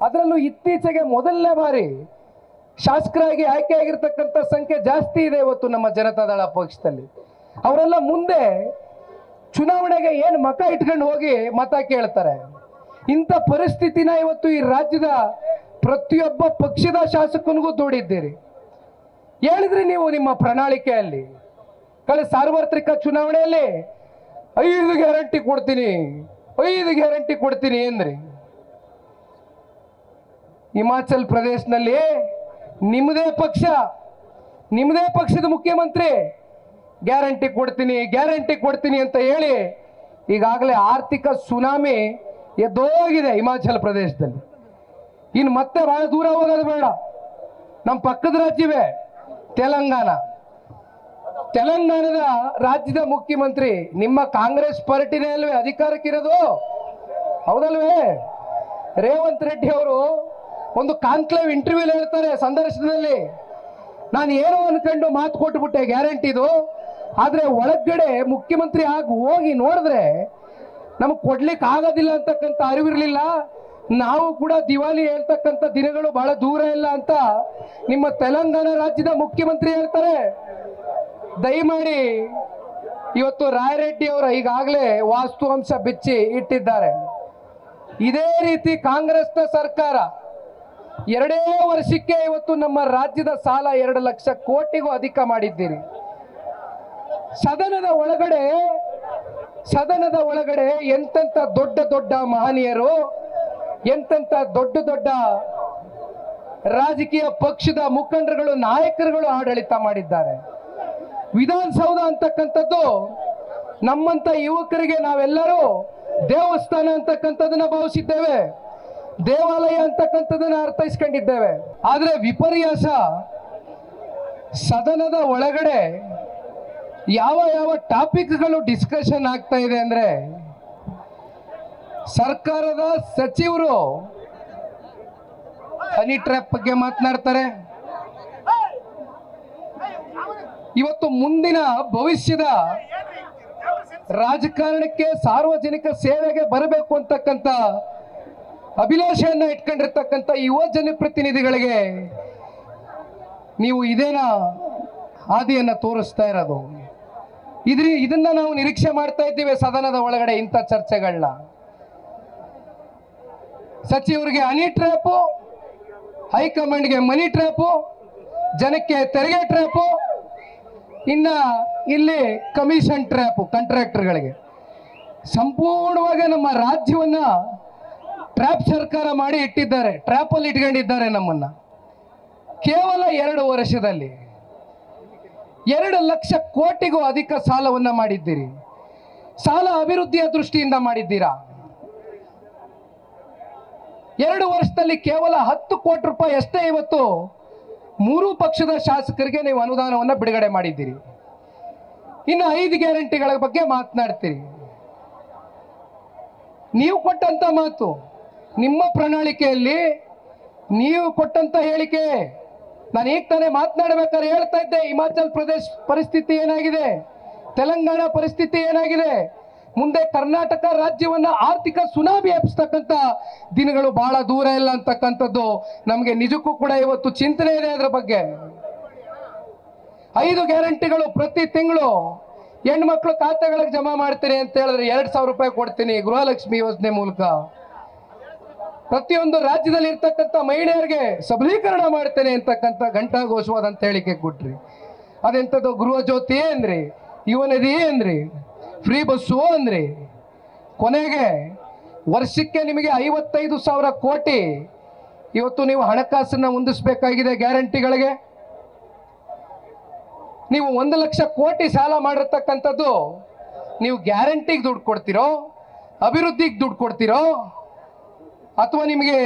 ಅದರಲ್ಲೂ ಇತ್ತೀಚೆಗೆ ಮೊದಲನೇ ಬಾರಿ ಶಾಸಕರಾಗಿ ಆಯ್ಕೆಯಾಗಿರ್ತಕ್ಕಂಥ ಸಂಖ್ಯೆ ಜಾಸ್ತಿ ಇದೆ ಇವತ್ತು ನಮ್ಮ ಜನತಾದಳ ಪಕ್ಷದಲ್ಲಿ. ಅವರೆಲ್ಲ ಮುಂದೆ ಚುನಾವಣೆಗೆ ಏನು ಮತ ಇಟ್ಕೊಂಡು ಹೋಗಿ ಮತ ಕೇಳ್ತಾರೆ. ಇಂಥ ಪರಿಸ್ಥಿತಿನ ಇವತ್ತು ಈ ರಾಜ್ಯದ ಪ್ರತಿಯೊಬ್ಬ ಪಕ್ಷದ ಶಾಸಕನಿಗೂ ದೂಡಿದ್ದೀರಿ. ಹೇಳಿದ್ರಿ ನೀವು ನಿಮ್ಮ ಪ್ರಣಾಳಿಕೆಯಲ್ಲಿ ಕಳೆದ ಸಾರ್ವತ್ರಿಕ ಚುನಾವಣೆಯಲ್ಲಿ 5 ಗ್ಯಾರಂಟಿ ಕೊಡ್ತೀನಿ 5 ಗ್ಯಾರಂಟಿ ಕೊಡ್ತೀನಿ ಎಂದ್ರಿ. ಹಿಮಾಚಲ್ ಪ್ರದೇಶನಲ್ಲಿ ನಿಮ್ಮದೇ ಪಕ್ಷದ ಮುಖ್ಯಮಂತ್ರಿ ಗ್ಯಾರಂಟಿ ಕೊಡ್ತೀನಿ ಅಂತ ಹೇಳಿ ಈಗಾಗಲೇ ಆರ್ಥಿಕ ಸುನಾಮಿ ಎದ್ದೋಗಿದೆ ಹಿಮಾಚಲ ಪ್ರದೇಶದಲ್ಲಿ. ಇನ್ನು ಮತ್ತೆ ಬಹಳ ದೂರ ಹೋಗೋದು ಬೇಡ, ನಮ್ಮ ಪಕ್ಕದ ರಾಜ್ಯವೇ ತೆಲಂಗಾಣದ ರಾಜ್ಯದ ಮುಖ್ಯಮಂತ್ರಿ ನಿಮ್ಮ ಕಾಂಗ್ರೆಸ್ ಪಾರ್ಟಿನೇ ಅಲ್ವೇ ಅಧಿಕಾರಕ್ಕಿರೋದು, ಹೌದಲ್ವೇ? ರೇವಂತ್ ರೆಡ್ಡಿ ಅವರು ಒಂದು ಕಾನ್ಕ್ಲೇವ್ ಇಂಟರ್ವ್ಯೂ ಹೇಳ್ತಾರೆ, ಸಂದರ್ಶನದಲ್ಲಿ ನಾನು ಏನೋ ಅನ್ಕೊಂಡು ಮಾತು ಕೊಟ್ಟುಬಿಟ್ಟೆ ಗ್ಯಾರಂಟಿದು, ಆದರೆ ಒಳಗಡೆ ಮುಖ್ಯಮಂತ್ರಿ ಆಗಿ ಹೋಗಿ ನೋಡಿದ್ರೆ ನಮಗೆ ಕೊಡ್ಲಿಕ್ಕೆ ಆಗೋದಿಲ್ಲ ಅಂತಕ್ಕಂಥ ಅರಿವಿರಲಿಲ್ಲ. ನಾವು ಕೂಡ ದಿವಾಲಿ ಹೇಳ್ತಕ್ಕಂಥ ದಿನಗಳು ಬಹಳ ದೂರ ಇಲ್ಲ ಅಂತ ನಿಮ್ಮ ತೆಲಂಗಾಣ ರಾಜ್ಯದ ಮುಖ್ಯಮಂತ್ರಿ ಹೇಳ್ತಾರೆ. ದಯಮಾಡಿ ಇವತ್ತು ರಾಯರೆಡ್ಡಿ ಅವರ ಈಗಾಗಲೇ ವಾಸ್ತವಾಂಶ ಬಿಚ್ಚಿ ಇಟ್ಟಿದ್ದಾರೆ. ಇದೇ ರೀತಿ ಕಾಂಗ್ರೆಸ್ನ ಸರ್ಕಾರ 2 ವರ್ಷಕ್ಕೆ ಇವತ್ತು ನಮ್ಮ ರಾಜ್ಯದ ಸಾಲ 2 ಲಕ್ಷ ಕೋಟಿಗೂ ಅಧಿಕ ಮಾಡಿದ್ದೀರಿ. ಸದನದ ಒಳಗಡೆ ಎಂತೆಂಥ ದೊಡ್ಡ ಮಹನೀಯರು, ಎಂತೆಂಥ ದೊಡ್ಡ ರಾಜಕೀಯ ಪಕ್ಷದ ಮುಖಂಡರುಗಳು, ನಾಯಕರುಗಳು ಆಡಳಿತ ಮಾಡಿದ್ದಾರೆ. ವಿಧಾನಸೌಧ ಅಂತಕ್ಕಂಥದ್ದು ನಮ್ಮಂತ ಯುವಕರಿಗೆ ನಾವೆಲ್ಲರೂ ದೇವಸ್ಥಾನ ಅಂತಕ್ಕಂಥದ್ದನ್ನ ಭಾವಿಸಿದ್ದೇವೆ, ದೇವಾಲಯ ಅಂತಕ್ಕಂಥದ್ದನ್ನ ಅರ್ಥೈಸ್ಕೊಂಡಿದ್ದೇವೆ. ಆದರೆ ವಿಪರ್ಯಾಸ, ಸದನದ ಒಳಗಡೆ ಯಾವ ಟಾಪಿಕ್ಗಳು ಡಿಸ್ಕಷನ್ ಆಗ್ತಾ ಇದೆ ಅಂದ್ರೆ, ಸರ್ಕಾರದ ಸಚಿವರು ಹನಿ ಟ್ರ್ಯಾಪ್ ಬಗ್ಗೆ ಮಾತನಾಡ್ತಾರೆ. ಇವತ್ತು ಮುಂದಿನ ಭವಿಷ್ಯದ ರಾಜಕಾರಣಕ್ಕೆ, ಸಾರ್ವಜನಿಕ ಸೇವೆಗೆ ಬರಬೇಕು ಅಂತಕ್ಕಂಥ ಅಭಿಲಾಷೆಯನ್ನ ಇಟ್ಕೊಂಡಿರ್ತಕ್ಕಂಥ ಯುವ ಜನಪ್ರತಿನಿಧಿಗಳಿಗೆ ನೀವು ಇದೇನ ಹಾದಿಯನ್ನ ತೋರಿಸ್ತಾ ಇರೋದು? ಇದನ್ನ ನಾವು ನಿರೀಕ್ಷೆ ಮಾಡ್ತಾ ಇದ್ದೀವಿ ಸದನದ ಒಳಗಡೆ ಇಂಥ ಚರ್ಚೆಗಳನ್ನ. ಸಚಿವರಿಗೆ ಹನಿ ಟ್ರ್ಯಾಪು, ಹೈಕಮಾಂಡ್ಗೆ ಮನಿ ಟ್ರ್ಯಾಪು, ಜನಕ್ಕೆ ತೆರಿಗೆ ಟ್ರ್ಯಾಪು, ಇನ್ನ ಇಲ್ಲಿ ಕಮಿಷನ್ ಟ್ರ್ಯಾಪು ಕಾಂಟ್ರಾಕ್ಟರ್ಗಳಿಗೆ. ಸಂಪೂರ್ಣವಾಗಿ ನಮ್ಮ ರಾಜ್ಯವನ್ನ ಟ್ರ್ಯಾಪ್ ಸರ್ಕಾರ ಮಾಡಿ ಇಟ್ಟಿದ್ದಾರೆ, ಟ್ರ್ಯಾಪಲ್ಲಿ ಇಟ್ಕೊಂಡಿದ್ದಾರೆ ನಮ್ಮನ್ನ. ಕೇವಲ 2 ವರ್ಷದಲ್ಲಿ 2 ಲಕ್ಷ ಕೋಟಿಗೂ ಅಧಿಕ ಸಾಲವನ್ನ ಮಾಡಿದ್ದೀರಿ. ಸಾಲ ಅಭಿವೃದ್ಧಿಯ ದೃಷ್ಟಿಯಿಂದ ಮಾಡಿದ್ದೀರಾ? 2 ವರ್ಷದಲ್ಲಿ ಕೇವಲ 10 ಕೋಟಿ ರೂಪಾಯಿ ಅಷ್ಟೇ ಇವತ್ತು 3 ಪಕ್ಷದ ಶಾಸಕರಿಗೆ ನೀವು ಅನುದಾನವನ್ನು ಬಿಡುಗಡೆ ಮಾಡಿದ್ದೀರಿ. ಇನ್ನು 5 ಗ್ಯಾರಂಟಿಗಳ ಬಗ್ಗೆ ಮಾತನಾಡ್ತೀರಿ. ನೀವು ಕೊಟ್ಟಂತ ಮಾತು, ನಿಮ್ಮ ಪ್ರಣಾಳಿಕೆಯಲ್ಲಿ ನೀವು ಕೊಟ್ಟಂತ ಹೇಳಿಕೆ, ನಾನು ಈಗ ತಾನೇ ಮಾತನಾಡಬೇಕಾದ್ರೆ ಹೇಳ್ತಾ ಇದ್ದೆ, ಹಿಮಾಚಲ್ ಪ್ರದೇಶ ಪರಿಸ್ಥಿತಿ ಏನಾಗಿದೆ, ತೆಲಂಗಾಣ ಪರಿಸ್ಥಿತಿ ಏನಾಗಿದೆ, ಮುಂದೆ ಕರ್ನಾಟಕ ರಾಜ್ಯವನ್ನ ಆರ್ಥಿಕ ಸುನಾಮಿ ಎಬ್ಬಿಸ್ತಕ್ಕಂಥ ದಿನಗಳು ಬಹಳ ದೂರ ಇಲ್ಲ ಅಂತಕ್ಕಂಥದ್ದು ನಮಗೆ ನಿಜಕ್ಕೂ ಕೂಡ ಇವತ್ತು ಚಿಂತನೆ ಇದೆ. ಅದರ ಬಗ್ಗೆ 5 ಗ್ಯಾರಂಟಿಗಳು ಪ್ರತಿ ತಿಂಗಳು ಹೆಣ್ಮಕ್ಳು ಖಾತೆಗಳಿಗೆ ಜಮಾ ಮಾಡ್ತೀನಿ ಅಂತ ಹೇಳಿದ್ರೆ 2,000 ರೂಪಾಯಿ ಕೊಡ್ತೀನಿ ಗೃಹಲಕ್ಷ್ಮಿ ಯೋಜನೆ ಮೂಲಕ. ಪ್ರತಿಯೊಂದು ರಾಜ್ಯದಲ್ಲಿ ಇರ್ತಕ್ಕಂಥ ಮಹಿಳೆಯರಿಗೆ ಸಬಲೀಕರಣ ಮಾಡ್ತೇನೆ ಅಂತಕ್ಕಂಥ ಘಂಟಾಘೋಷವಾದಂತ ಹೇಳಿಕೆ ಕೊಟ್ರಿ. ಅದೆಂಥದ್ದು ಗೃಹ ಜ್ಯೋತಿ ಅಂದ್ರಿ, ಯುವ ನಿಧಿ ಅಂದ್ರಿ, ಫ್ರೀ ಬಸ್ಸು ಅಂದ್ರಿ. ಕೊನೆಗೆ ವರ್ಷಕ್ಕೆ ನಿಮಗೆ 55,000 ಕೋಟಿ ಇವತ್ತು ನೀವು ಹಣಕಾಸನ್ನ ಹೊಂದಿಸಬೇಕಾಗಿದೆ ಗ್ಯಾರಂಟಿಗಳಿಗೆ. ನೀವು 1 ಲಕ್ಷ ಕೋಟಿ ಸಾಲ ಮಾಡಿರ್ತಕ್ಕಂಥದ್ದು ನೀವು ಗ್ಯಾರಂಟಿಗೆ ದುಡ್ಡು ಕೊಡ್ತಿರೋ, ಅಭಿವೃದ್ಧಿಗೆ ದುಡ್ಡು ಕೊಡ್ತಿರೋ, ಅಥವಾ ನಿಮಗೆ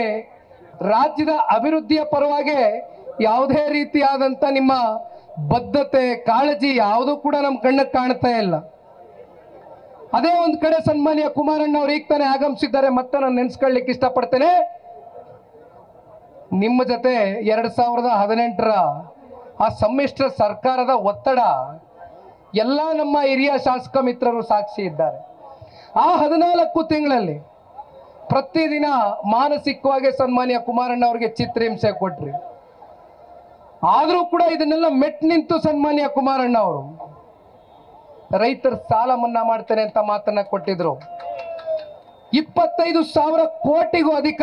ರಾಜ್ಯದ ಅಭಿವೃದ್ಧಿಯ ಪರವಾಗಿ ಯಾವುದೇ ರೀತಿಯಾದಂಥ ನಿಮ್ಮ ಬದ್ಧತೆ, ಕಾಳಜಿ ಯಾವುದೂ ಕೂಡ ನಮ್ಮ ಕಣ್ಣಿಗೆ ಕಾಣ್ತಾ ಇಲ್ಲ. ಅದೇ ಒಂದು ಕಡೆ ಸನ್ಮಾನ್ಯ ಕುಮಾರಣ್ಣ ಅವರು ಈಗ ತಾನೇ ಆಗಮಿಸಿದ್ದಾರೆ, ಮತ್ತೆ ನಾನು ನೆನೆಸ್ಕೊಳ್ಳಿಕ್ಕೆ ಇಷ್ಟಪಡ್ತೇನೆ. ನಿಮ್ಮ ಜೊತೆ 2018ರ ಆ ಸಮ್ಮಿಶ್ರ ಸರ್ಕಾರದ ಒತ್ತಡ ಎಲ್ಲ ನಮ್ಮ ಹಿರಿಯ ಶಾಸಕ ಮಿತ್ರರು ಸಾಕ್ಷಿ ಇದ್ದಾರೆ. ಆ 14 ತಿಂಗಳಲ್ಲಿ ಪ್ರತಿದಿನ ಮಾನಸಿಕವಾಗಿ ಸನ್ಮಾನ್ಯ ಕುಮಾರಣ್ಣ ಅವರಿಗೆ ಚಿತ್ರಹಿಂಸೆ ಕೊಟ್ರಿ. ಆದರೂ ಕೂಡ ಇದನ್ನೆಲ್ಲ ಮೆಟ್ ನಿಂತು ಸನ್ಮಾನ್ಯ ಕುಮಾರಣ್ಣ ಅವರು ರೈತರ ಸಾಲ ಮನ್ನಾ ಮಾಡ್ತೇನೆ ಅಂತ ಮಾತನ್ನ ಕೊಟ್ಟಿದ್ರು. 25,000 ಕೋಟಿಗೂ ಅಧಿಕ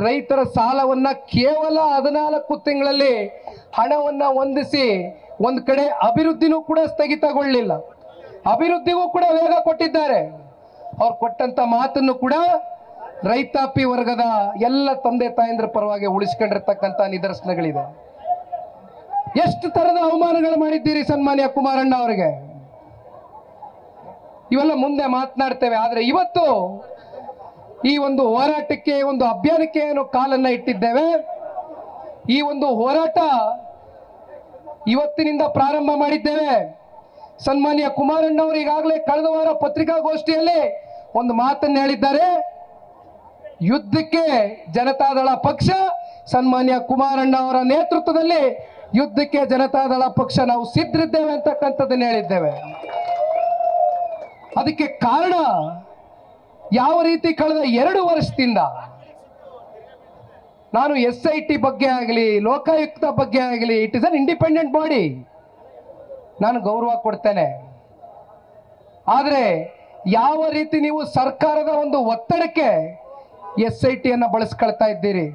ರೈತರ ಸಾಲವನ್ನ ಕೇವಲ 14 ತಿಂಗಳಲ್ಲಿ ಹಣವನ್ನ ಹೊಂದಿಸಿ ಒಂದ್ ಕಡೆ ಅಭಿವೃದ್ಧಿನೂ ಕೂಡ ಸ್ಥಗಿತಗೊಳ್ಳಲಿಲ್ಲ, ಅಭಿವೃದ್ಧಿಗೂ ಕೂಡ ವೇಗ ಕೊಟ್ಟಿದ್ದಾರೆ. ಅವ್ರು ಕೊಟ್ಟಂತ ಮಾತನ್ನು ಕೂಡ ರೈತಾಪಿ ವರ್ಗದ ಎಲ್ಲ ತಂದೆ ತಾಯಂದ್ರ ಪರವಾಗಿ ಉಳಿಸ್ಕೊಂಡಿರ್ತಕ್ಕಂಥ ನಿದರ್ಶನಗಳಿದೆ. ಎಷ್ಟು ತರದ ಅವಮಾನಗಳು ಮಾಡಿದ್ದೀರಿ ಸನ್ಮಾನ್ಯ ಕುಮಾರಣ್ಣ ಅವರಿಗೆ, ಇವೆಲ್ಲ ಮುಂದೆ ಮಾತನಾಡ್ತೇವೆ. ಆದ್ರೆ ಇವತ್ತು ಈ ಒಂದು ಹೋರಾಟಕ್ಕೆ, ಒಂದು ಅಭಿಯಾನಕ್ಕೆ ಏನು ಕಾಲನ್ನ ಇಟ್ಟಿದ್ದೇವೆ. ಈ ಒಂದು ಹೋರಾಟ ಇವತ್ತಿನಿಂದ ಪ್ರಾರಂಭ ಮಾಡಿದ್ದೇವೆ. ಸನ್ಮಾನ್ಯ ಕುಮಾರಣ್ಣ ಅವರು ಈಗಾಗಲೇ ಕಳೆದ ವಾರ ಪತ್ರಿಕಾಗೋಷ್ಠಿಯಲ್ಲಿ ಒಂದು ಮಾತನ್ನು ಹೇಳಿದ್ದಾರೆ. ಯುದ್ಧಕ್ಕೆ ಜನತಾದಳ ಪಕ್ಷ, ಸನ್ಮಾನ್ಯ ಕುಮಾರಣ್ಣ ಅವರ ನೇತೃತ್ವದಲ್ಲಿ ಯುದ್ಧಕ್ಕೆ ಜನತಾದಳ ಪಕ್ಷ ನಾವು ಸಿದ್ಧರಿದ್ದೇವೆ ಅಂತಕ್ಕಂಥದ್ದನ್ನು ಹೇಳಿದ್ದೇವೆ. ಅದಕ್ಕೆ ಕಾರಣ ಯಾವ ರೀತಿ ಕಳೆದ 2 ವರ್ಷದಿಂದ ನಾನು SIT ಬಗ್ಗೆ ಆಗಲಿ, ಲೋಕಾಯುಕ್ತ ಬಗ್ಗೆ ಆಗಲಿ, it is an independent body, ನಾನು ಗೌರವ ಕೊಡ್ತೇನೆ. ಆದರೆ ಯಾವ ರೀತಿ ನೀವು ಸರ್ಕಾರದ ಒಂದು ಒತ್ತಡಕ್ಕೆ SIT ಅನ್ನ ಬಳಸ್ಕೊಳ್ತಾ ಇದ್ದೀರಿ,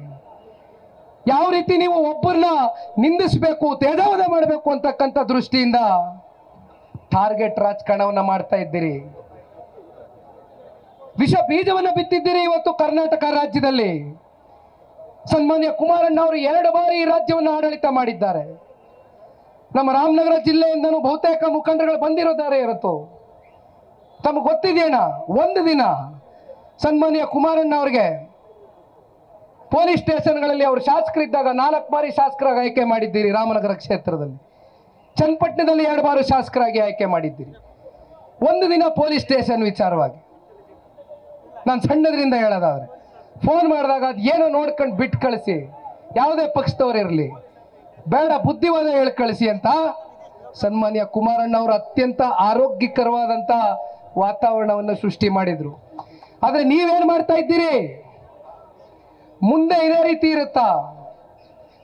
ಯಾವ ರೀತಿ ನೀವು ಒಬ್ಬರನ್ನ ನಿಂದಿಸಬೇಕು, ತೇಜಾವಧೆ ಮಾಡಬೇಕು ಅಂತಕ್ಕಂಥ ದೃಷ್ಟಿಯಿಂದ ಟಾರ್ಗೆಟ್ ರಾಜಕಾರಣವನ್ನ ಮಾಡ್ತಾ ಇದ್ದೀರಿ. ವಿಷ ಬೀಜವನ್ನ ಬಿತ್ತಿದ್ದೀರಿ ಇವತ್ತು ಕರ್ನಾಟಕ ರಾಜ್ಯದಲ್ಲಿ. ಸನ್ಮಾನ್ಯ ಕುಮಾರಣ್ಣ ಅವರು 2 ಬಾರಿ ಈ ರಾಜ್ಯವನ್ನು ಆಡಳಿತ ಮಾಡಿದ್ದಾರೆ. ನಮ್ಮ ರಾಮನಗರ ಜಿಲ್ಲೆಯಿಂದನೂ ಬಹುತೇಕ ಮುಖಂಡರುಗಳು ಬಂದಿರೋದಾರೆ ಇವತ್ತು. ತಮಗೆ ಗೊತ್ತಿದೆಯೇನ, ಒಂದು ದಿನ ಸನ್ಮಾನ್ಯ ಕುಮಾರಣ್ಣ ಅವರಿಗೆ ಪೊಲೀಸ್ ಸ್ಟೇಷನ್ಗಳಲ್ಲಿ ಅವರು ಶಾಸಕರಿದ್ದಾಗ 4 ಬಾರಿ ಶಾಸಕರಾಗಿ ಆಯ್ಕೆ ಮಾಡಿದ್ದೀರಿ. ರಾಮನಗರ ಕ್ಷೇತ್ರದಲ್ಲಿ ಚನ್ನಪಟ್ಟಣದಲ್ಲಿ 2 ಬಾರಿ ಶಾಸಕರಾಗಿ ಆಯ್ಕೆ ಮಾಡಿದ್ದೀರಿ. ಒಂದು ದಿನ ಪೊಲೀಸ್ ಸ್ಟೇಷನ್ ವಿಚಾರವಾಗಿ ನಾನು ಸಣ್ಣದ್ರಿಂದ ಹೇಳೋದಾದ್ರೆ ಫೋನ್ ಮಾಡಿದಾಗ ಅದು ಏನೋ ನೋಡ್ಕೊಂಡು ಬಿಟ್ಟು ಕಳಿಸಿ, ಯಾವುದೇ ಪಕ್ಷದವ್ರು ಇರಲಿ ಬೇಡ, ಬುದ್ಧಿವಾದ ಹೇಳಿ ಕಳಿಸಿ ಅಂತ ಸನ್ಮಾನ್ಯ ಕುಮಾರಣ್ಣ ಅವರು ಅತ್ಯಂತ ಆರೋಗ್ಯಕರವಾದಂಥ ವಾತಾವರಣವನ್ನು ಸೃಷ್ಟಿ ಮಾಡಿದ್ರು. ಆದರೆ ನೀವೇನು ಮಾಡ್ತಾ ಇದ್ದೀರಿ? ಮುಂದೆ ಇದೇ ರೀತಿ ಇರುತ್ತಾ?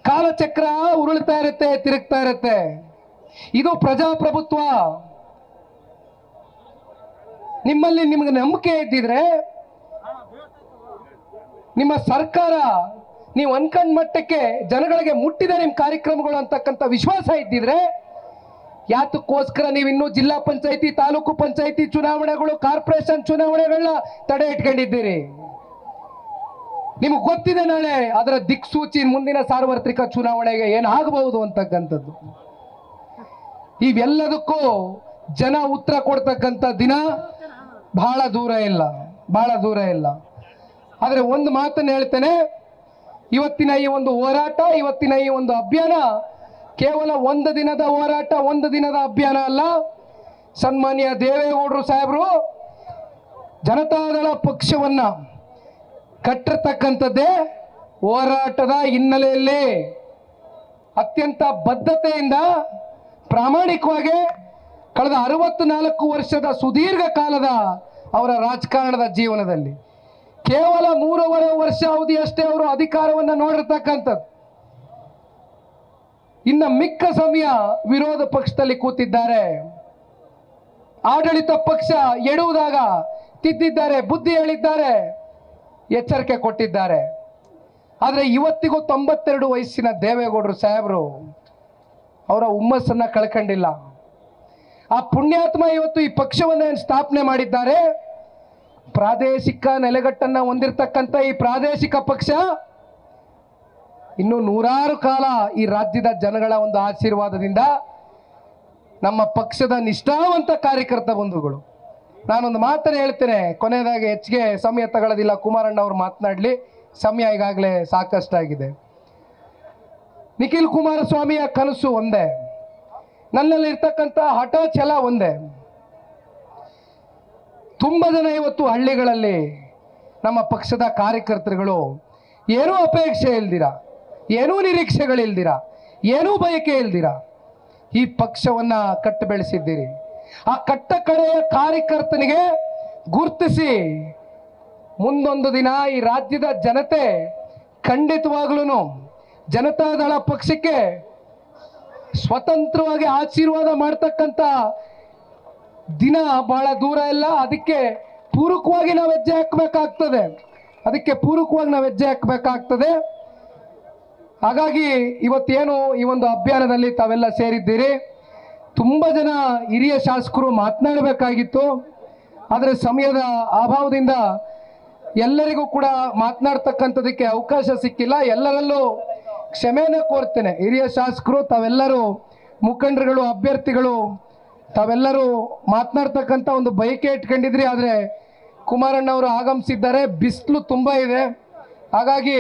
ಕಾಲಚಕ್ರ ಉರುಳ್ತಾ ಇರುತ್ತೆ, ತಿರುಗ್ತಾ ಇರುತ್ತೆ. ಇದು ಪ್ರಜಾಪ್ರಭುತ್ವ. ನಿಮ್ಮಲ್ಲಿ ನಿಮಗೆ ನಂಬಿಕೆ ಇದ್ದಿದ್ರೆ, ನಿಮ್ಮ ಸರ್ಕಾರ ನೀವು ಅನ್ಕಂಡ ಮಟ್ಟಕ್ಕೆ ಜನಗಳಿಗೆ ಮುಟ್ಟಿದೆ ನಿಮ್ಮ ಕಾರ್ಯಕ್ರಮಗಳು ಅಂತಕ್ಕಂಥ ವಿಶ್ವಾಸ ಇದ್ದಿದ್ರೆ, ಯಾತಕ್ಕೋಸ್ಕರ ನೀವು ಇನ್ನೂ ಜಿಲ್ಲಾ ಪಂಚಾಯತಿ, ತಾಲೂಕು ಪಂಚಾಯತಿ ಚುನಾವಣೆಗಳು, ಕಾರ್ಪೊರೇಷನ್ ಚುನಾವಣೆಗಳನ್ನ ತಡೆ ಇಟ್ಕೊಂಡಿದ್ದೀರಿ? ನಿಮಗೆ ಗೊತ್ತಿದೆ ನಾಳೆ ಅದರ ದಿಕ್ಸೂಚಿ ಮುಂದಿನ ಸಾರ್ವತ್ರಿಕ ಚುನಾವಣೆಗೆ ಏನಾಗಬಹುದು ಅಂತಕ್ಕಂಥದ್ದು. ಇವೆಲ್ಲದಕ್ಕೂ ಜನ ಉತ್ತರ ಕೊಡ್ತಕ್ಕಂಥ ದಿನ ಬಹಳ ದೂರ ಇಲ್ಲ, ಬಹಳ ದೂರ ಇಲ್ಲ. ಆದರೆ ಒಂದು ಮಾತನ್ನು ಹೇಳ್ತೇನೆ, ಇವತ್ತಿನ ಈ ಒಂದು ಹೋರಾಟ, ಇವತ್ತಿನ ಈ ಒಂದು ಅಭಿಯಾನ ಕೇವಲ 1 ದಿನದ ಹೋರಾಟ, 1 ದಿನದ ಅಭಿಯಾನ ಅಲ್ಲ. ಸನ್ಮಾನ್ಯ ದೇವೇಗೌಡರು ಸಾಹೇಬರು ಜನತಾದಳ ಪಕ್ಷವನ್ನ ಕಟ್ಟಿರ್ತಕ್ಕಂಥದ್ದೇ ಹೋರಾಟದ ಹಿನ್ನೆಲೆಯಲ್ಲಿ ಅತ್ಯಂತ ಬದ್ಧತೆಯಿಂದ ಪ್ರಾಮಾಣಿಕವಾಗಿ ಕಳೆದ 64 ವರ್ಷದ ಸುದೀರ್ಘ ಕಾಲದ ಅವರ ರಾಜಕಾರಣದ ಜೀವನದಲ್ಲಿ ಕೇವಲ 3.5 ವರ್ಷ ಅವಧಿಯಷ್ಟೇ ಅವರು ಅಧಿಕಾರವನ್ನು ನೋಡಿರ್ತಕ್ಕಂಥದ್ದು. ಇನ್ನು ಮಿಕ್ಕ ಸಮಯ ವಿರೋಧ ಪಕ್ಷದಲ್ಲಿ ಕೂತಿದ್ದಾರೆ. ಆಡಳಿತ ಪಕ್ಷ ಎಡುವುದಾಗ ತಿದ್ದಿದ್ದಾರೆ, ಬುದ್ಧಿ ಹೇಳಿದ್ದಾರೆ, ಎಚ್ಚರಿಕೆ ಕೊಟ್ಟಿದ್ದಾರೆ. ಆದರೆ ಇವತ್ತಿಗೂ 92 ವಯಸ್ಸಿನ ದೇವೇಗೌಡರು ಸಾಹೇಬರು ಅವರ ಹುಮ್ಮಸ್ಸನ್ನ ಕಳ್ಕೊಂಡಿಲ್ಲ. ಆ ಪುಣ್ಯಾತ್ಮ ಇವತ್ತು ಈ ಪಕ್ಷವನ್ನು ಸ್ಥಾಪನೆ ಮಾಡಿದ್ದಾರೆ. ಪ್ರಾದೇಶಿಕ ನೆಲೆಗಟ್ಟನ್ನ ಹೊಂದಿರತಕ್ಕಂಥ ಈ ಪ್ರಾದೇಶಿಕ ಪಕ್ಷ ಇನ್ನು 100 ಕಾಲ ಈ ರಾಜ್ಯದ ಜನಗಳ ಒಂದು ಆಶೀರ್ವಾದದಿಂದ ನಮ್ಮ ಪಕ್ಷದ ನಿಷ್ಠಾವಂತ ಕಾರ್ಯಕರ್ತ ಬಂಧುಗಳು. ನಾನೊಂದು ಮಾತನ್ನು ಹೇಳ್ತೇನೆ, ಕೊನೆಯದಾಗಿ ಹೆಚ್ಚಿಗೆ ಸಮಯ ತಗೊಳ್ಳೋದಿಲ್ಲ. ಕುಮಾರಣ್ಣ ಅವರು ಮಾತನಾಡಲಿ, ಸಮಯ ಈಗಾಗಲೇ ಸಾಕಷ್ಟಾಗಿದೆ. ನಿಖಿಲ್ ಕುಮಾರಸ್ವಾಮಿಯ ಕನಸು ಒಂದೇ, ನನ್ನಲ್ಲಿ ಇರ್ತಕ್ಕಂಥ ಹಠ ಛಲ ಒಂದೇ. ತುಂಬ ಜನ ಇವತ್ತು ಹಳ್ಳಿಗಳಲ್ಲಿ ನಮ್ಮ ಪಕ್ಷದ ಕಾರ್ಯಕರ್ತರುಗಳು ಏನೂ ಅಪೇಕ್ಷೆ ಇಲ್ದಿರ, ಏನೂ ನಿರೀಕ್ಷೆಗಳಿಲ್ದಿರ, ಏನೂ ಬಯಕೆ ಇಲ್ದಿರ ಈ ಪಕ್ಷವನ್ನ ಕಟ್ಟಿ ಬೆಳೆಸಿದ್ದೀರಿ. ಆ ಕಟ್ಟ ಕಡೆಯ ಕಾರ್ಯಕರ್ತನಿಗೆ ಗುರುತಿಸಿ ಮುಂದೊಂದು ದಿನ ಈ ರಾಜ್ಯದ ಜನತೆ ಖಂಡಿತವಾಗ್ಲೂ ಜನತಾದಳ ಪಕ್ಷಕ್ಕೆ ಸ್ವತಂತ್ರವಾಗಿ ಆಶೀರ್ವಾದ ಮಾಡ್ತಕ್ಕಂಥ ದಿನ ಬಹಳ ದೂರ ಇಲ್ಲ. ಅದಕ್ಕೆ ಪೂರಕವಾಗಿ ನಾವು ಹೆಜ್ಜೆ ಹಾಕಬೇಕಾಗ್ತದೆ. ಹಾಗಾಗಿ ಇವತ್ತೇನು ಈ ಒಂದು ಅಭಿಯಾನದಲ್ಲಿ ತಾವೆಲ್ಲ ಸೇರಿದ್ದೀರಿ, ತುಂಬ ಜನ ಹಿರಿಯ ಶಾಸಕರು ಮಾತನಾಡಬೇಕಾಗಿತ್ತು, ಆದರೆ ಸಮಯದ ಅಭಾವದಿಂದ ಎಲ್ಲರಿಗೂ ಕೂಡ ಮಾತನಾಡ್ತಕ್ಕಂಥದಕ್ಕೆ ಅವಕಾಶ ಸಿಕ್ಕಿಲ್ಲ. ಎಲ್ಲರಲ್ಲೂ ಕ್ಷಮೆಯನ್ನು ಕೋರ್ತೇನೆ. ಹಿರಿಯ ಶಾಸಕರು ತಾವೆಲ್ಲರೂ, ಮುಖಂಡರುಗಳು, ಅಭ್ಯರ್ಥಿಗಳು ತಾವೆಲ್ಲರೂ ಮಾತನಾಡ್ತಕ್ಕಂಥ ಒಂದು ಬಯಕೆ ಇಟ್ಕೊಂಡಿದ್ರಿ. ಆದರೆ ಕುಮಾರಣ್ಣವರು ಆಗಮಿಸಿದ್ದಾರೆ, ಬಿಸಿಲು ತುಂಬ ಇದೆ, ಹಾಗಾಗಿ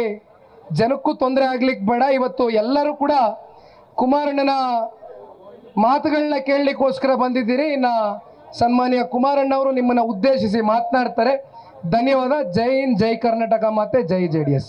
ಜನಕ್ಕೂ ತೊಂದರೆ ಆಗ್ಲಿಕ್ಕೆ ಬೇಡ. ಇವತ್ತು ಎಲ್ಲರೂ ಕೂಡ ಕುಮಾರಣ್ಣನ ಮಾತುಗಳನ್ನ ಕೇಳಲಿಕ್ಕೋಸ್ಕರ ಬಂದಿದ್ದೀರಿ. ಇನ್ನು ಸನ್ಮಾನ್ಯ ಕುಮಾರಣ್ಣವರು ನಿಮ್ಮನ್ನು ಉದ್ದೇಶಿಸಿ ಮಾತನಾಡ್ತಾರೆ. ಧನ್ಯವಾದ. ಜೈ ಹಿಂದ್, ಜೈ ಕರ್ನಾಟಕ ಮಾತೆ, ಜೈ JDS.